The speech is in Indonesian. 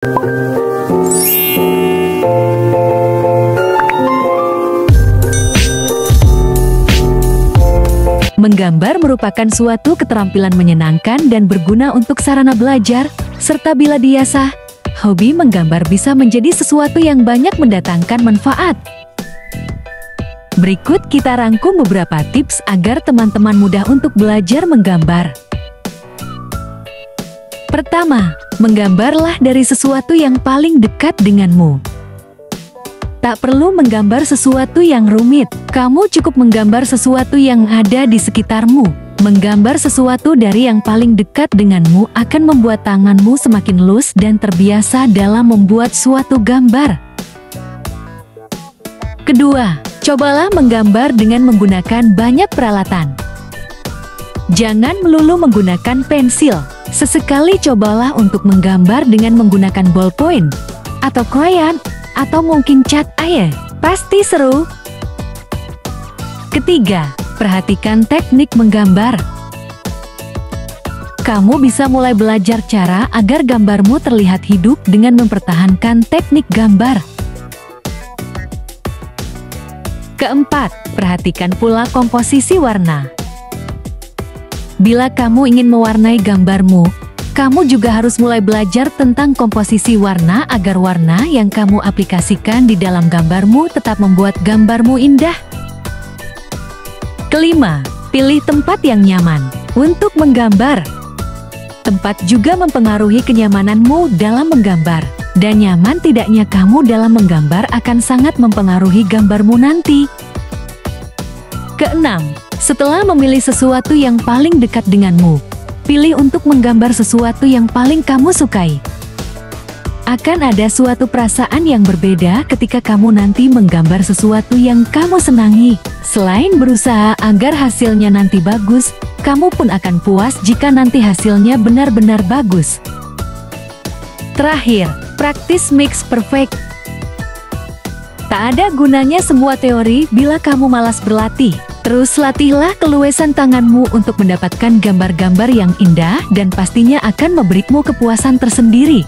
Menggambar merupakan suatu keterampilan menyenangkan dan berguna untuk sarana belajar, serta bila diasah, hobi menggambar bisa menjadi sesuatu yang banyak mendatangkan manfaat. Berikut kita rangkum beberapa tips agar teman-teman mudah untuk belajar menggambar. Pertama, menggambarlah dari sesuatu yang paling dekat denganmu. Tak perlu menggambar sesuatu yang rumit, kamu cukup menggambar sesuatu yang ada di sekitarmu. Menggambar sesuatu dari yang paling dekat denganmu akan membuat tanganmu semakin luas dan terbiasa dalam membuat suatu gambar. Kedua, cobalah menggambar dengan menggunakan banyak peralatan. Jangan melulu menggunakan pensil, sesekali cobalah untuk menggambar dengan menggunakan ballpoint, atau krayon, atau mungkin cat air, pasti seru. Ketiga, perhatikan teknik menggambar. Kamu bisa mulai belajar cara agar gambarmu terlihat hidup dengan mempertahankan teknik gambar. Keempat, perhatikan pula komposisi warna. Bila kamu ingin mewarnai gambarmu, kamu juga harus mulai belajar tentang komposisi warna agar warna yang kamu aplikasikan di dalam gambarmu tetap membuat gambarmu indah. Kelima, pilih tempat yang nyaman untuk menggambar. Tempat juga mempengaruhi kenyamananmu dalam menggambar, dan nyaman tidaknya kamu dalam menggambar akan sangat mempengaruhi gambarmu nanti. Keenam, setelah memilih sesuatu yang paling dekat denganmu, pilih untuk menggambar sesuatu yang paling kamu sukai. Akan ada suatu perasaan yang berbeda ketika kamu nanti menggambar sesuatu yang kamu senangi. Selain berusaha agar hasilnya nanti bagus, kamu pun akan puas jika nanti hasilnya benar-benar bagus. Terakhir, practice makes perfect. Tak ada gunanya semua teori bila kamu malas berlatih. Terus latihlah keluasan tanganmu untuk mendapatkan gambar-gambar yang indah dan pastinya akan memberimu kepuasan tersendiri.